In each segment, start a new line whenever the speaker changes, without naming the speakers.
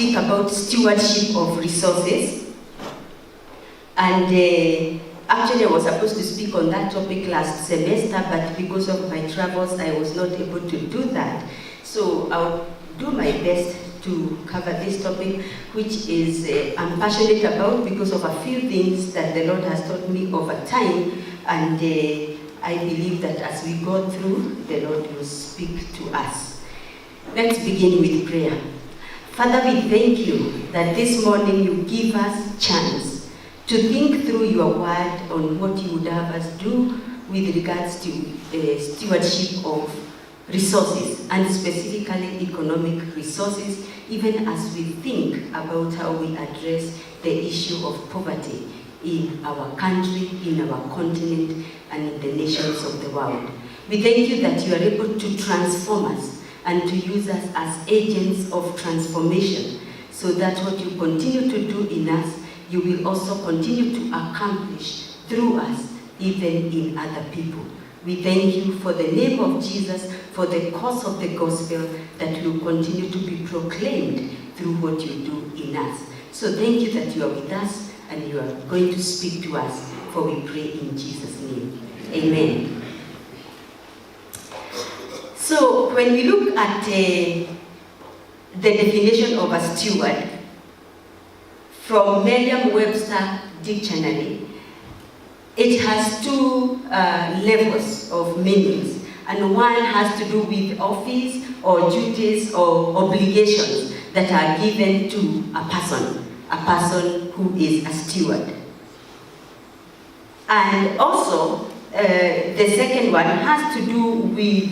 speak about stewardship of resources. And actually, I was supposed to speak on that topic last semester, but because of my travels, I was not able to do that. So I'll do my best to cover this topic, which is I'm passionate about because of a few things that the Lord has taught me over time, and I believe that as we go through, the Lord will speak to us. Let's begin with prayer. Father, we thank you that this morning you give us chance to think through your word on what you would have us do with regards to stewardship of resources, and specifically economic resources, even as we think about how we address the issue of poverty in our country, in our continent, and in the nations of the world. We thank you that you are able to transform us and to use us as agents of transformation, so that what you continue to do in us, you will also continue to accomplish through us, even in other people. We thank you for the name of Jesus, for the cause of the gospel that will continue to be proclaimed through what you do in us. So thank you that you are with us and you are going to speak to us, for we pray in Jesus' name. Amen. So when we look at the definition of a steward from Merriam-Webster Dictionary, it has two levels of meanings, and one has to do with office or duties or obligations that are given to a person who is a steward. And also, the second one has to do with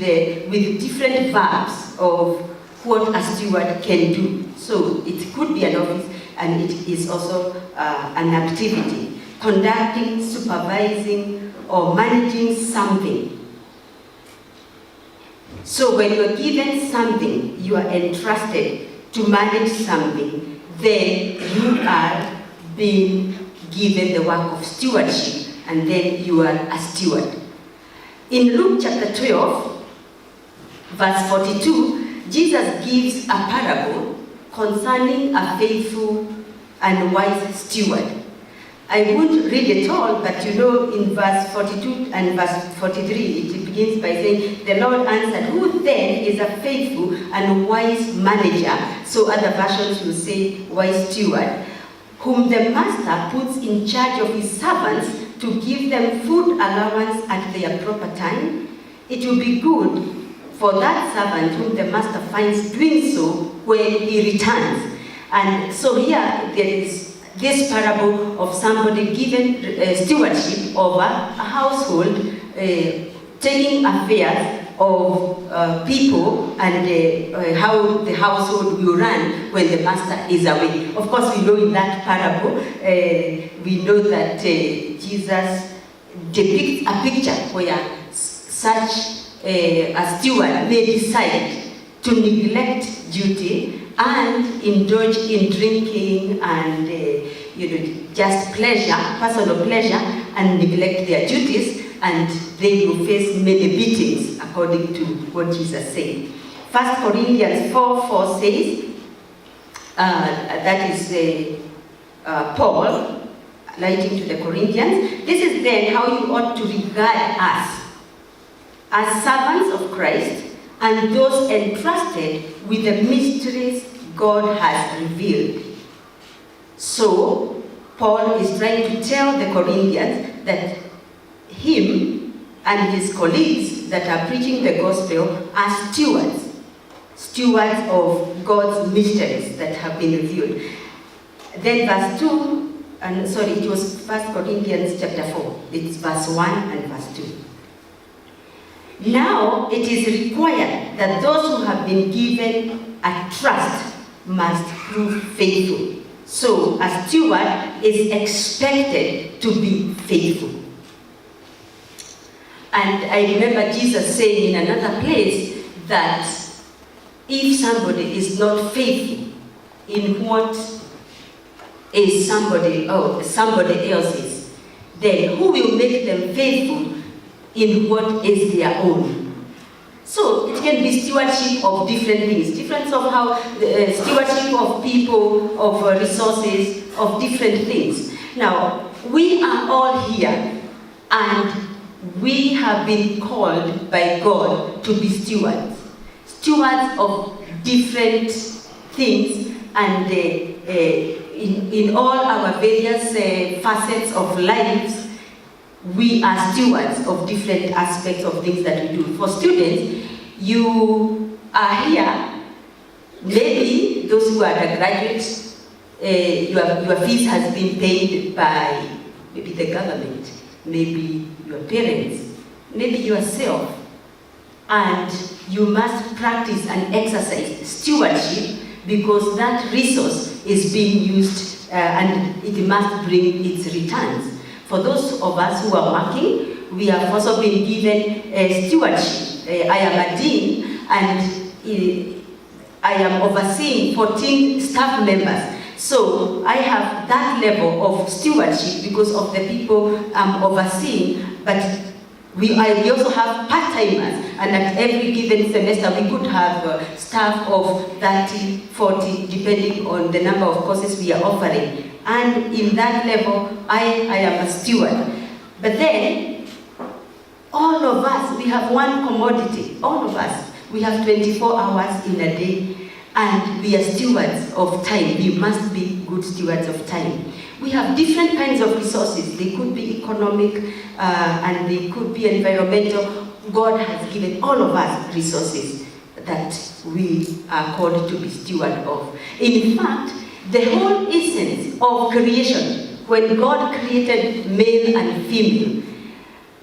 different verbs of what a steward can do. So it could be an office, and it is also an activity. Conducting, supervising, or managing something. So when you are given something, you are entrusted to manage something, then you are being given the work of stewardship, and then you are a steward. In Luke chapter 12, verse 42, Jesus gives a parable concerning a faithful and wise steward. I won't read it all, but you know, in verse 42 and verse 43, it begins by saying, the Lord answered, who then is a faithful and wise manager, so other versions will say wise steward, whom the master puts in charge of his servants to give them food allowance at their proper time. It will be good for that servant whom the master finds doing so when he returns. And so here there is this parable of somebody given stewardship over a household, taking affairs of people and how the household will run when the master is away. Of course, we know in that parable, we know that Jesus depicts a picture where such a steward may decide to neglect duty and indulge in drinking and just pleasure, personal pleasure, and neglect their duties, and they will face many beatings, according to what Jesus said. 1 Corinthians 4:4 says, that is Paul writing to the Corinthians, this is then how you ought to regard us, as servants of Christ, and those entrusted with the mysteries God has revealed. So, Paul is trying to tell the Corinthians that him and his colleagues that are preaching the gospel are stewards of God's mysteries that have been revealed. Then verse 2, it was 1 Corinthians chapter 4. It's verse 1 and verse 2. Now it is required that those who have been given a trust must prove faithful. So a steward is expected to be faithful. And I remember Jesus saying in another place that if somebody is not faithful in what is somebody else's, then who will make them faithful in what is their own? So it can be stewardship of different things, difference of how stewardship of people, of resources, of different things. Now, we are all here, and we have been called by God to be stewards of different things, and in all our various facets of lives, we are stewards of different aspects of things that we do. For students, you are here, maybe those who are the graduates, your fees has been paid by maybe the government, maybe your parents, maybe yourself, and you must practice and exercise stewardship because that resource is being used and it must bring its returns. For those of us who are working, we have also been given stewardship. I am a dean, and I am overseeing 14 staff members. So I have that level of stewardship because of the people I'm overseeing, but we also have part-timers, and at every given semester we could have staff of 30, 40, depending on the number of courses we are offering. And in that level, I am a steward. But then, all of us, we have one commodity. All of us, we have 24 hours in a day, and we are stewards of time. We must be good stewards of time. We have different kinds of resources. They could be economic, and they could be environmental. God has given all of us resources that we are called to be steward of. In fact, the whole essence of creation, when God created male and female,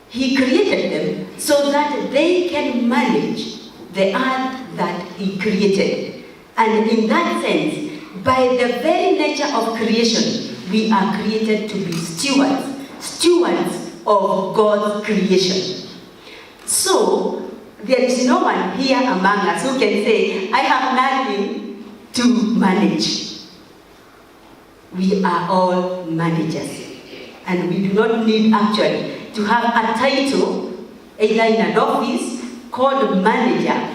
He created them so that they can manage the earth that He created. And in that sense, by the very nature of creation, we are created to be stewards of God's creation. So, there is no one here among us who can say, I have nothing to manage. We are all managers, and we do not need actually to have a title, either in an office, called manager,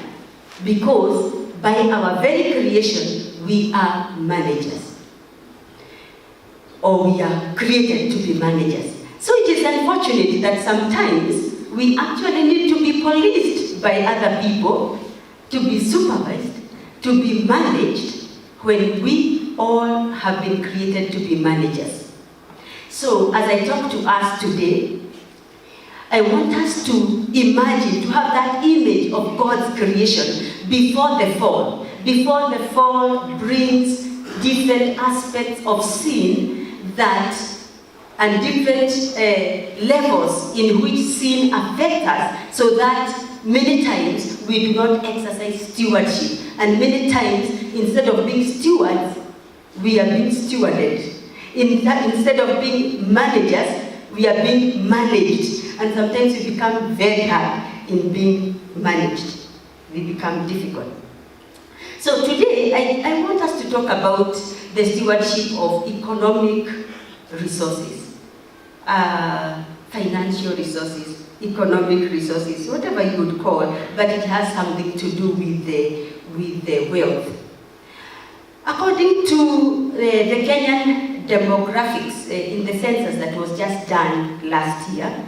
because by our very creation, we are managers, or we are created to be managers. So it is unfortunate that sometimes we actually need to be policed by other people, to be supervised, to be managed, when we all have been created to be managers. So, as I talk to us today, I want us to imagine, to have that image of God's creation before the fall. Before the fall brings different aspects of sin and different levels in which sin affects us, so that many times we do not exercise stewardship. And many times, instead of being stewards, we are being stewarded. Instead of being managers, we are being managed. And sometimes we become very hard in being managed. We become difficult. So today, I want us to talk about the stewardship of economic resources, financial resources, economic resources, whatever you would call, but it has something to do with the wealth. According to the Kenyan demographics in the census that was just done last year,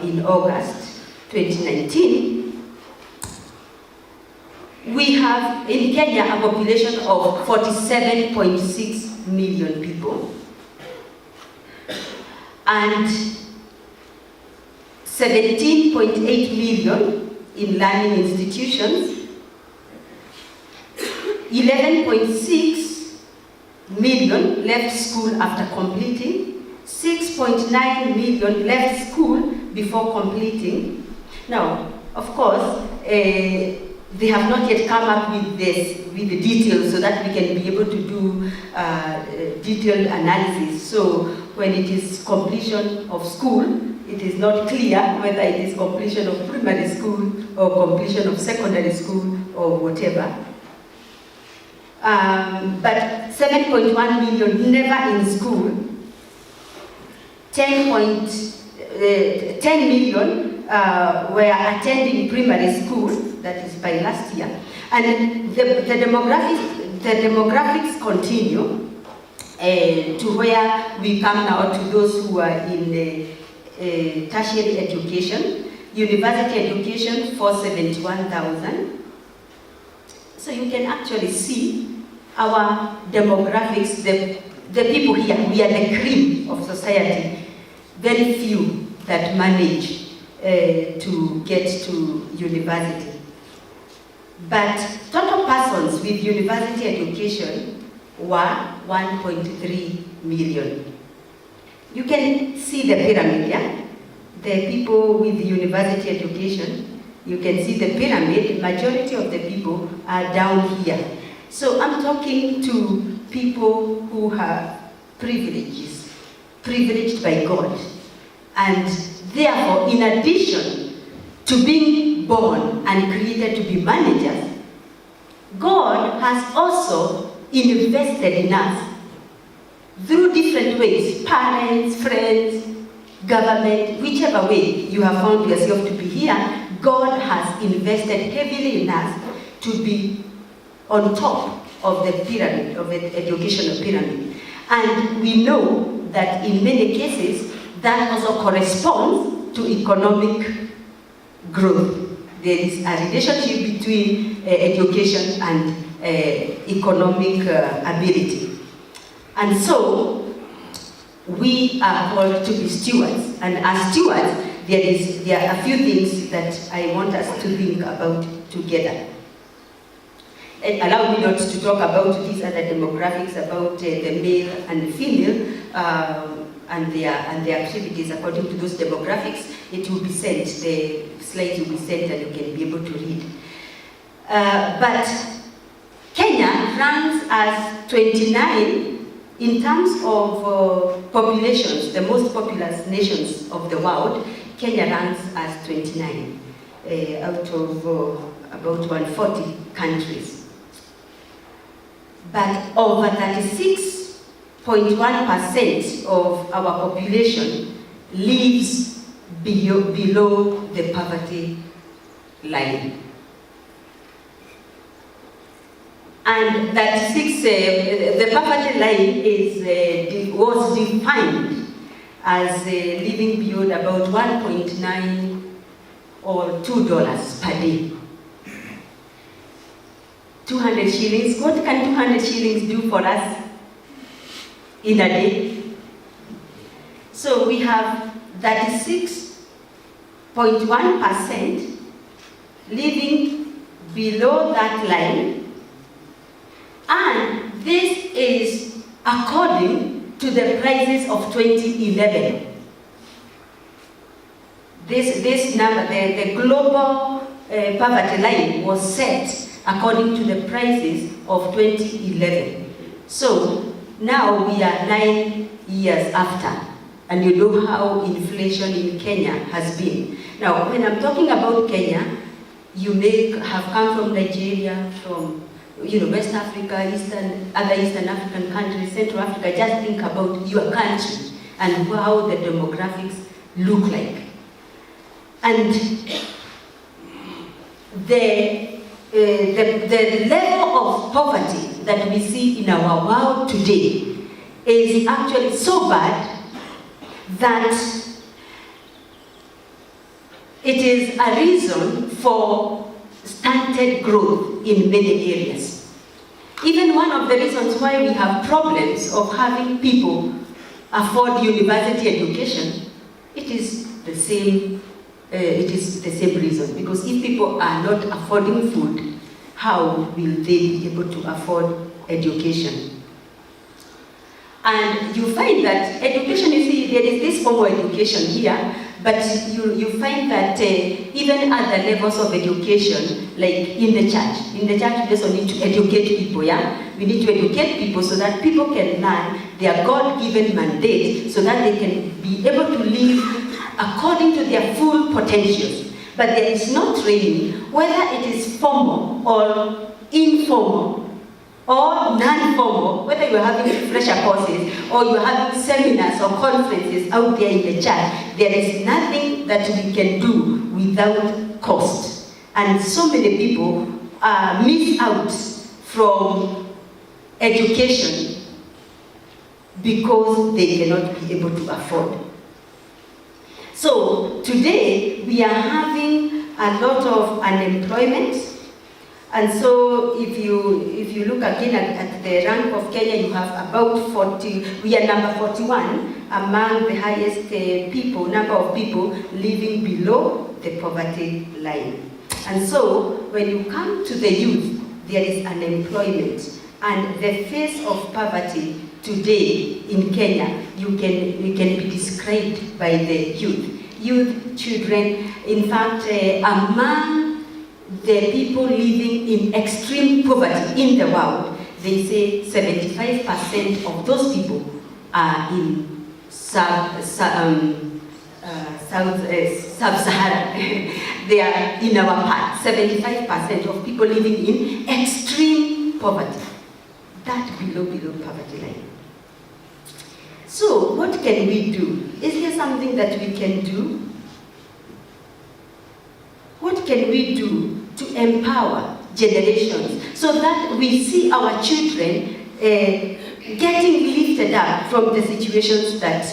in August 2019, we have in Kenya a population of 47.6 million people, and 17.8 million in learning institutions, 11.6 million left school after completing, 6.9 million left school before completing. Now, of course, they have not yet come up with the details so that we can be able to do detailed analysis. So when it is completion of school, it is not clear whether it is completion of primary school or completion of secondary school or whatever. But 7.1 million never in school, 10 million were attending primary school, that is by last year, and the demographics continue to where we come now to those who are in tertiary education, university education, 471,000. So you can actually see our demographics, the people here, we are the cream of society. Very few that manage to get to university. But total persons with university education were 1.3 million. You can see the pyramid, yeah? The people with university education, you can see the pyramid, majority of the people are down here. So I'm talking to people who have privileges, privileged by God. And therefore, in addition to being born and created to be managers, God has also invested in us through different ways, parents, friends, government, whichever way you have found yourself to be here, God has invested heavily in us to be on top of the pyramid, of the educational pyramid. And we know that in many cases, that also corresponds to economic growth. There is a relationship between education and economic ability. And so, we are called to be stewards. And as stewards, there are a few things that I want us to think about together. And allow me not to talk about these other demographics, about the male and the female, and their activities according to those demographics. It will be sent, the slides will be sent and you can be able to read. But Kenya ranks as 29 in terms of populations, the most populous nations of the world. Kenya ranks as 29 out of about 140 countries. But over 36.1% of our population lives below the poverty line. And that the poverty line was defined as living beyond about 1.9 or $2 per day. 200 shillings, what can 200 shillings do for us in a day? So we have 36.1% living below that line, and this is according to the prices of 2011. This number, the global poverty line was set according to the prices of 2011. So now we are 9 years after, and you know how inflation in Kenya has been. Now, when I'm talking about Kenya, you may have come from Nigeria, from West Africa, other Eastern African countries, Central Africa. Just think about your country and how the demographics look like. And the level of poverty that we see in our world today is actually so bad that it is a reason for stunted growth in many areas. Even one of the reasons why we have problems of having people afford university education, it is the same reason. Because if people are not affording food, how will they be able to afford education? And you find that education, you see, there is this formal education here, but you find that even at the levels of education, like in the church we also need to educate people, yeah? We need to educate people so that people can learn their God-given mandate so that they can be able to live according to their full potentials. But there is no training, whether it is formal or informal, or non-formal, whether you're having refresher courses or you're having seminars or conferences out there in the church, there is nothing that we can do without cost. And so many people miss out from education because they cannot be able to afford. So today we are having a lot of unemployment. And so if you look again at the rank of Kenya, you have about 40, we are number 41 among the highest number of people living below the poverty line. And so when you come to the youth, there is unemployment. And the face of poverty today in Kenya, you can be described by the youth, children. In fact, among the people living in extreme poverty in the world, they say 75% of those people are in sub-Saharan. They are in our part. 75% of people living in extreme poverty. That below poverty line. So what can we do? Is there something that we can do? What can we do to empower generations so that we see our children getting lifted up from the situations that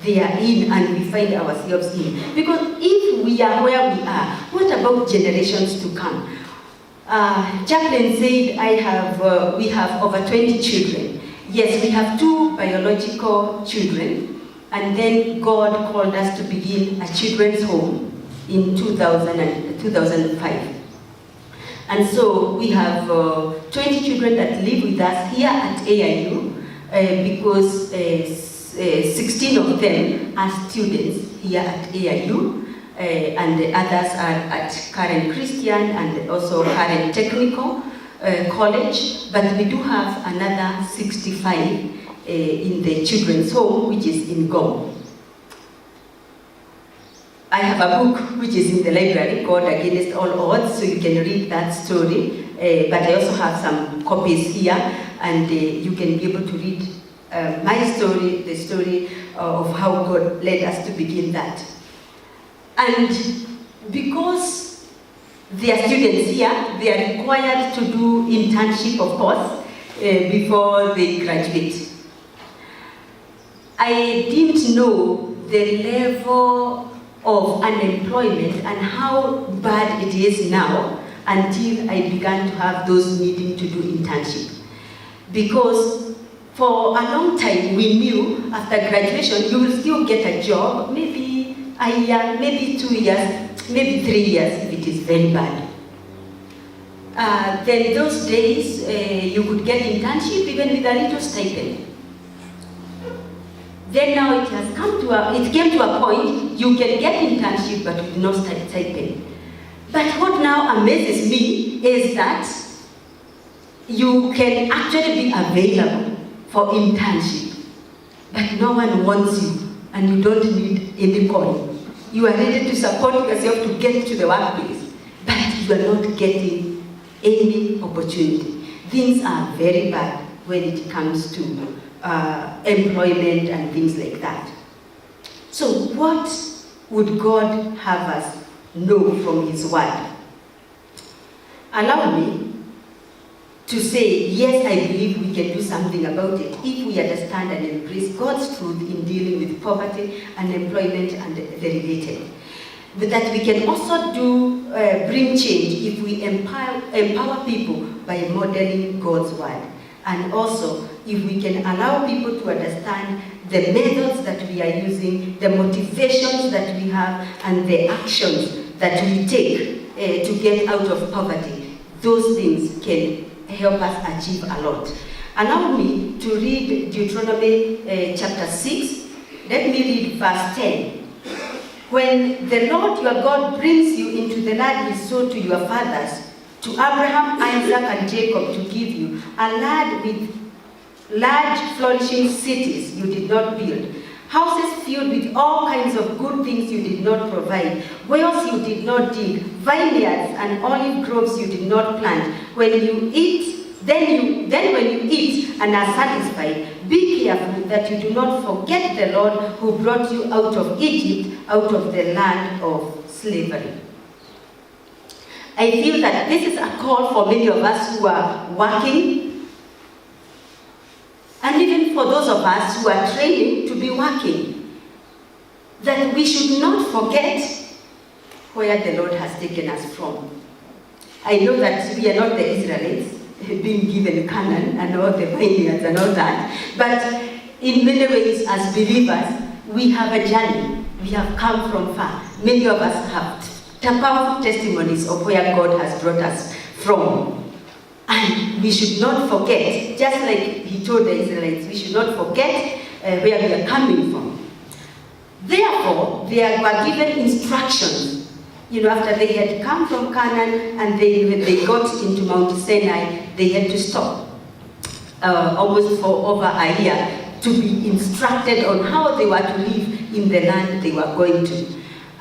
they are in and we find ourselves in? Because if we are where we are, what about generations to come? Jacqueline said, we have over 20 children. Yes, we have 2 biological children, and then God called us to begin a children's home in 2005. And so we have 20 children that live with us here at AIU because 16 of them are students here at AIU and the others are at Karen Christian and also Karen Technical College, but we do have another 65 in the children's home, which is in Gom. I have a book which is in the library called Against All Odds, so you can read that story. But I also have some copies here, and you can be able to read my story, the story of how God led us to begin that. And because they are students here, they are required to do internship, of course, before they graduate. I didn't know the level of unemployment and how bad it is now until I began to have those needing to do internship. Because for a long time we knew after graduation you will still get a job, maybe a year, maybe 2 years, maybe 3 years if it is very bad. Then those days you could get internship even with a little stipend. Then now it has it came to a point you can get internship but with no stipend. But what now amazes me is that you can actually be available for internship, but no one wants you and you don't need any coin. You are ready to support yourself to get to the workplace, but you are not getting any opportunity. Things are very bad when it comes to employment and things like that. So what would God have us know from His Word? Allow me to say, yes, I believe we can do something about it if we understand and embrace God's truth in dealing with poverty, unemployment, and the related. But that we can also bring change if we empower people by modeling God's Word. And also, if we can allow people to understand the methods that we are using, the motivations that we have, and the actions that we take to get out of poverty, those things can help us achieve a lot. Allow me to read Deuteronomy chapter 6. Let me read verse 10. When the Lord your God brings you into the land He swore to your fathers, to Abraham, Isaac, and Jacob to give you, a land with large flourishing cities you did not build, houses filled with all kinds of good things you did not provide, wells you did not dig, vineyards and olive groves you did not plant. When you eat, then when you eat and are satisfied, be careful that you do not forget the Lord who brought you out of Egypt, out of the land of slavery. I feel that this is a call for many of us who are working, and even for those of us who are training to be working, that we should not forget where the Lord has taken us from. I know that we are not the Israelites being given Canaan and all the vineyards and all that, but in many ways as believers, we have a journey. We have come from far. Many of us have powerful testimonies of where God has brought us from. And we should not forget, just like he told the Israelites, we should not forget where we are coming from. Therefore, they were given instructions. After they had come from Canaan and when they got into Mount Sinai, they had to stop almost for over a year to be instructed on how they were to live in the land they were going to.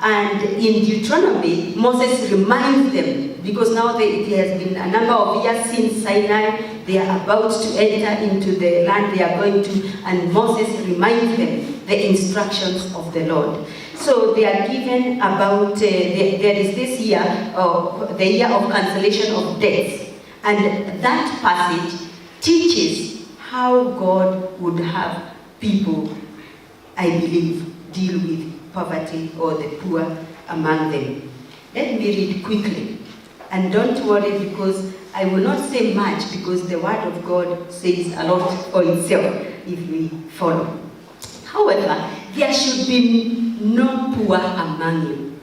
And in Deuteronomy, Moses reminds them, because now it has been a number of years since Sinai, they are about to enter into the land they are going to, and Moses reminds them the instructions of the Lord. So they are given about, there is this year, the year of cancellation of debts. And that passage teaches how God would have people, I believe, deal with poverty or the poor among them. Let me read quickly. And don't worry, because I will not say much, because the word of God says a lot for itself if we follow. However, there should be no poor among you.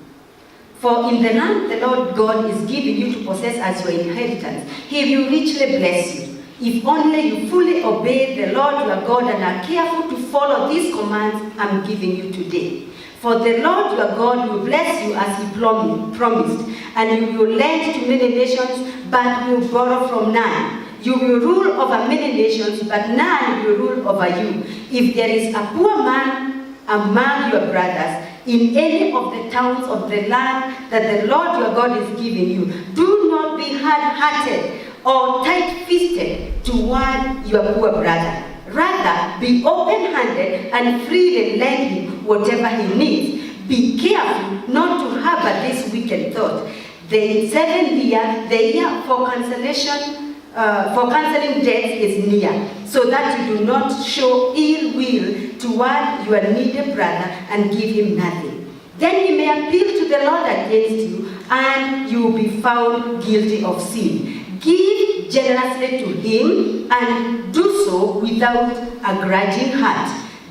For in the land the Lord God is giving you to possess as your inheritance, he will richly bless you, if only you fully obey the Lord your God and are careful to follow these commands I'm giving you today. For the Lord your God will bless you as he promised, and you will lend to many nations, but will borrow from none. You will rule over many nations, but none will rule over you. If there is a poor man among your brothers in any of the towns of the land that the Lord your God is giving you, do not be hard-hearted or tight-fisted toward your poor brother. Rather, be open-handed and freely lend him whatever he needs. Be careful not to harbor this wicked thought. The seventh year, the year for cancelling debts is near, so that you do not show ill will toward your needy brother and give him nothing. Then he may appeal to the Lord against you, and you will be found guilty of sin. Give generously to him, and do so without a grudging heart.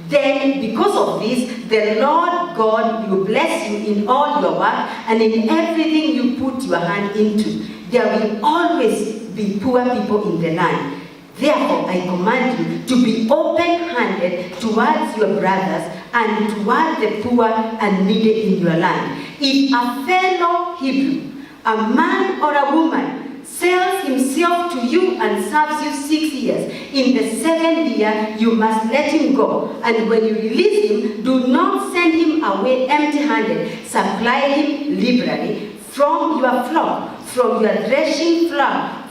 Then, because of this, the Lord God will bless you in all your work and in everything you put your hand into. There will always be poor people in the land. Therefore, I command you to be open-handed towards your brothers and toward the poor and needy in your land. If a fellow Hebrew, a man or a woman, sells himself to you and serves you 6 years, in the 7th year you must let him go. And when you release him, do not send him away empty-handed. Supply him liberally from your flock, from your threshing floor,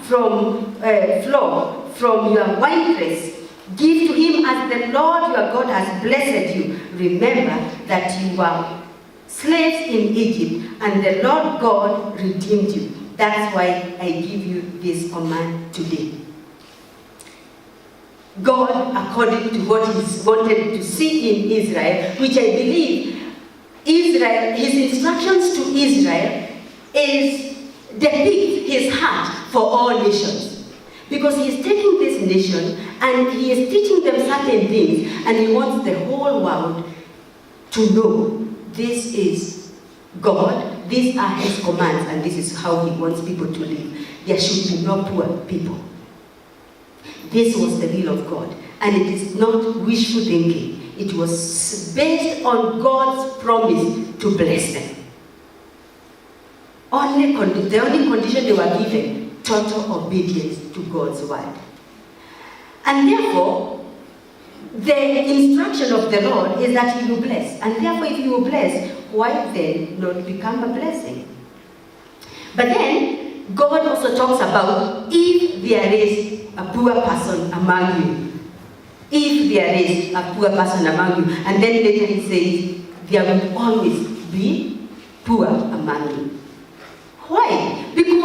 from your winepress. Give to him as the Lord your God has blessed you. Remember that you were slaves in Egypt, and the Lord God redeemed you. That's why I give you this command today. God, according to what he wanted to see in Israel, which I believe Israel, his instructions to Israel is depict his heart for all nations. Because he is taking this nation and he is teaching them certain things, and he wants the whole world to know this is God. These are his commands, and this is how he wants people to live. There should be no poor people. This was the will of God, and it is not wishful thinking. It was based on God's promise to bless them. The only condition they were given, total obedience to God's word. And therefore, the instruction of the Lord is that he will bless. And therefore, if he will bless, why then not become a blessing? But then, God also talks about if there is a poor person among you. If there is a poor person among you. And then later he says, there will always be poor among you. Why? Because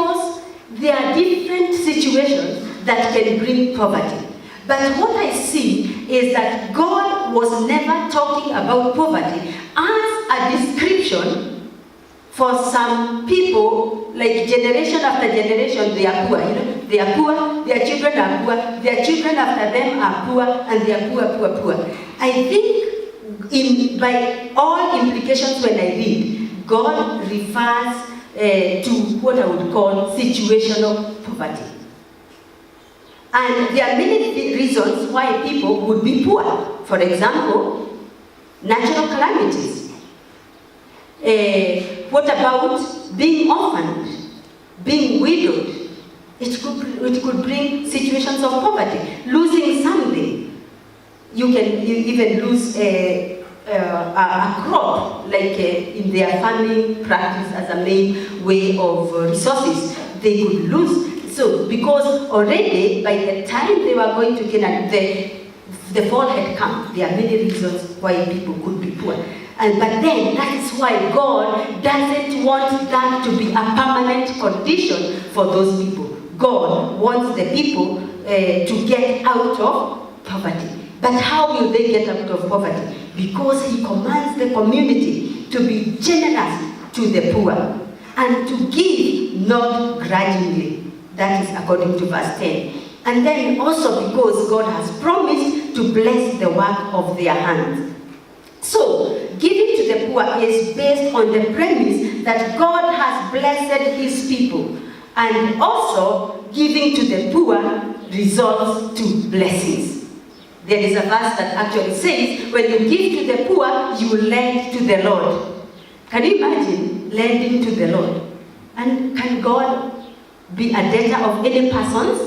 that can bring poverty. But what I see is that God was never talking about poverty as a description for some people, like generation after generation, they are poor. They are poor, their children are poor, their children after them are poor, and they are poor. I think by all implications when I read, God refers to what I would call situational poverty. And there are many reasons why people would be poor. For example, natural calamities. What about being orphaned, being widowed? It could bring situations of poverty. Losing something. You even lose a crop, like in their farming practice as a main way of resources. They could lose. So, because already by the time they were going to Canaan, the fall had come. There are many reasons why people could be poor. But then that is why God doesn't want that to be a permanent condition for those people. God wants the people to get out of poverty. But how will they get out of poverty? Because He commands the community to be generous to the poor and to give not grudgingly. That is according to verse 10. And then also because God has promised to bless the work of their hands. So, giving to the poor is based on the premise that God has blessed His people. And also, giving to the poor results to blessings. There is a verse that actually says, when you give to the poor, you lend to the Lord. Can you imagine lending to the Lord? And can God be a debtor of any persons?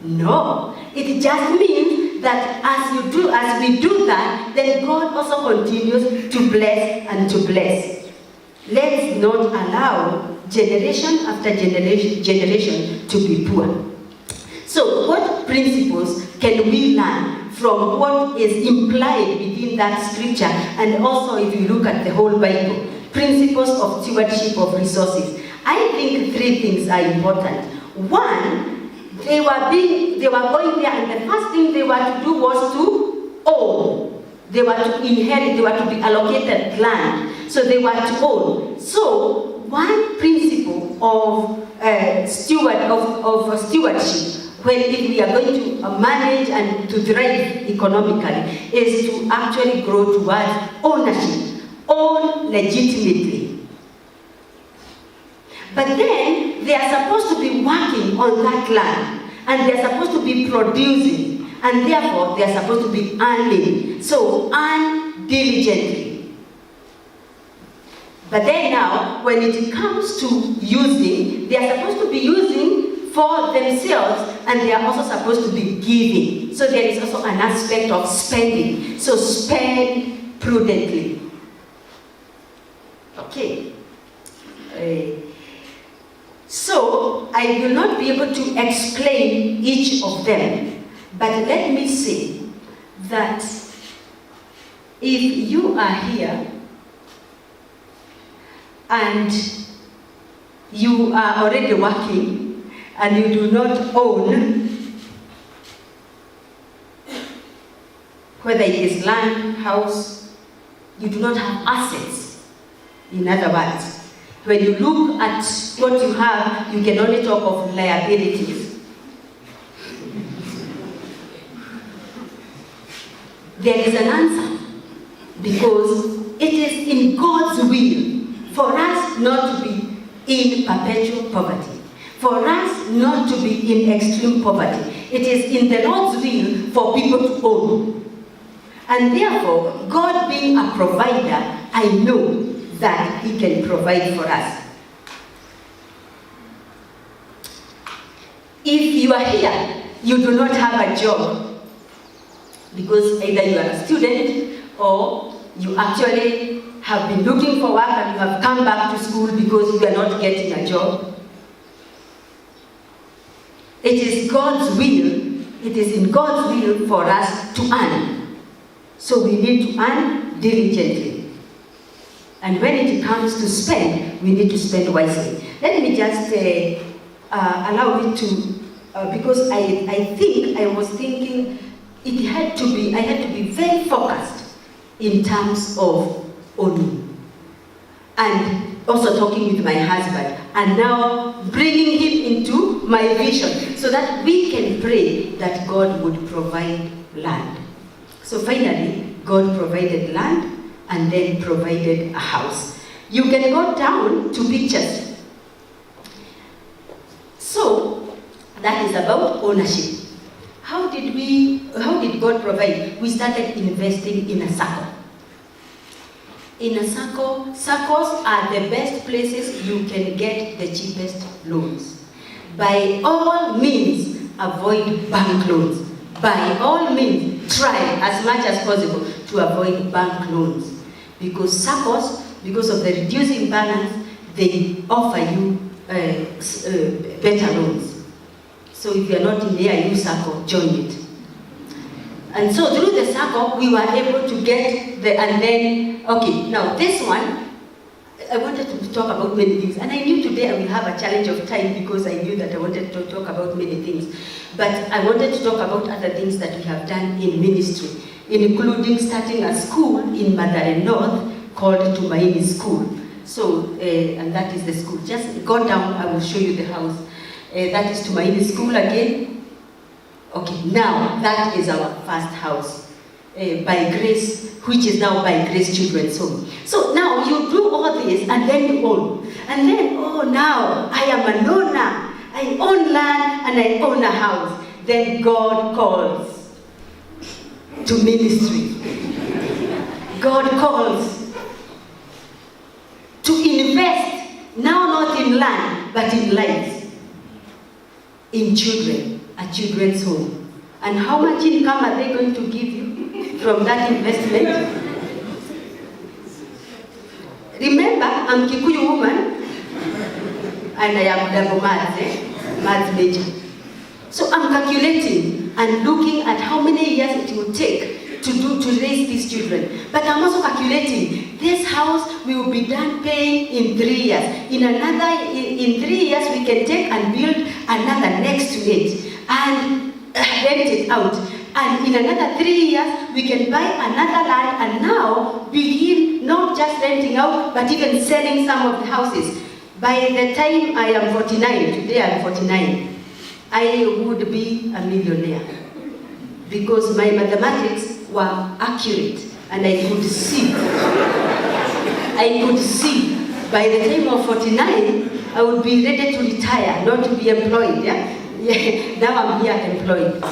No. It just means that as we do that, then God also continues to bless and to bless. Let's not allow generation after generation to be poor. So, what principles can we learn from what is implied within that scripture, and also if you look at the whole Bible? Principles of stewardship of resources. I think three things are important. One, they were going there, and the first thing they were to do was to own. They were to inherit, they were to be allocated land. So they were to own. So one principle of stewardship, when if we are going to manage and to thrive economically, is to actually grow towards ownership, own legitimately. But then they are supposed to be working on that land, and they are supposed to be producing, and therefore they are supposed to be earning. So earn diligently. But then now, when it comes to using, they are supposed to be using for themselves, and they are also supposed to be giving. So there is also an aspect of spending. So spend prudently. Okay. So I will not be able to explain each of them, but let me say that if you are here and you are already working and you do not own, whether it is land, house, you do not have assets. In other words, when you look at what you have, you can only talk of liabilities. There is an answer, because it is in God's will for us not to be in perpetual poverty, for us not to be in extreme poverty. It is in the Lord's will for people to own. And therefore, God being a provider, I know that He can provide for us. If you are here, you do not have a job, because either you are a student or you actually have been looking for work and you have come back to school because you are not getting a job. It is God's will, it is in God's will for us to earn. So we need to earn diligently. And when it comes to spend, we need to spend wisely. Let me just allow me to because I was thinking I had to be very focused in terms of owning. And also talking with my husband, and now bringing him into my vision, so that we can pray that God would provide land. So finally, God provided land and then provided a house. You can go down to pictures. So that is about ownership. How did God provide? We started investing in a circle. In a circle, circles are the best places you can get the cheapest loans. By all means, avoid bank loans. By all means, try as much as possible to avoid bank loans. Because circles, because of the reducing balance, they offer you better loans. So if you are not in the AIU circle, join it. And so through the circle, we were able to get and then, okay, now this one, I wanted to talk about many things. And I knew today I will have a challenge of time because I knew that I wanted to talk about many things. But I wanted to talk about other things that we have done in ministry, including starting a school in Mathare North called Tumaini School. So, and that is the school. Just go down, I will show you the house. That is Tumaini School again. Okay, now that is our first house, by Grace, which is now by Grace Children's Home. So now you do all this and then you own. And then, oh, now I am an owner. I own land and I own a house. Then God calls to ministry. God calls to invest, now not in land, but in lives, in children. A children's home. And how much income are they going to give you from that investment? Remember, I'm Kikuyu woman, and I am double maths major. So I'm calculating and looking at how many years it will take to raise these children. But I'm also calculating, this house will be done paying in 3 years. In 3 years, we can take and build another next to it and rent it out. And in another 3 years, we can buy another land and now begin not just renting out, but even selling some of the houses. By the time I am 49, today I'm 49, I would be a millionaire. Because my mathematics were accurate and I could see. By the time of 49, I would be ready to retire, not to be employed. Yeah? Now I'm here employed.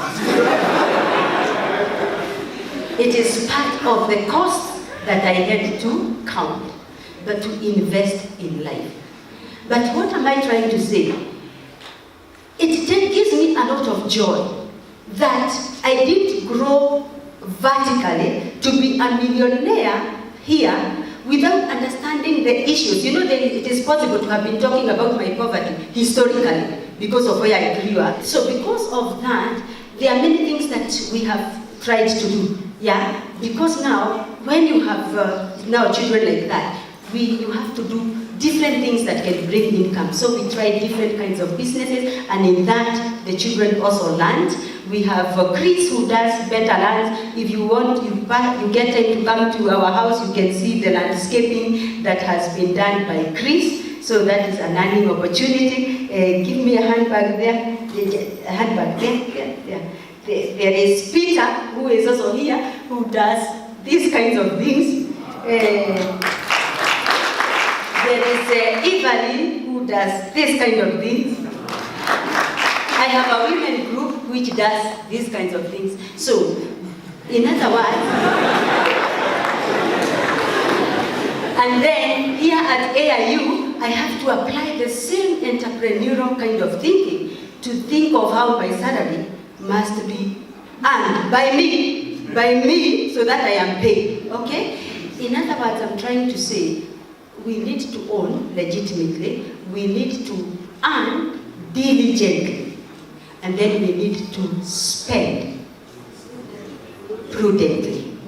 It is part of the cost that I had to count, but to invest in life. But what am I trying to say? It gives me a lot of joy that I didn't grow vertically to be a millionaire here without understanding the issues. You know, it is possible to have been talking about my poverty historically because of where I grew up. So because of that, there are many things that we have tried to do. Yeah, because now, when you have now children like that, you have to do different things that can bring income. So we try different kinds of businesses, and in that, the children also learned. We have Chris who does better lands. If you want, you get time to come to our house, you can see the landscaping that has been done by Chris. So that is a learning opportunity. Give me a handbag there. A handbag there. There is Peter, who is also here, who does these kinds of things. There is Evelyn, who does this kind of things. I have a women group which does these kinds of things. So, in other words, and then here at AIU, I have to apply the same entrepreneurial kind of thinking to think of how my salary must be earned by me, so that I am paid, okay? In other words, I'm trying to say, we need to own legitimately, we need to earn diligently, and then we need to spend prudently.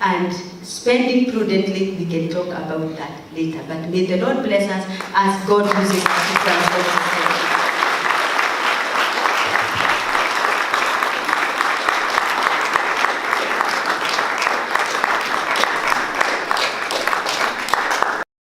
And spending prudently, we can talk about that later, but may the Lord bless us as God uses us to transform us.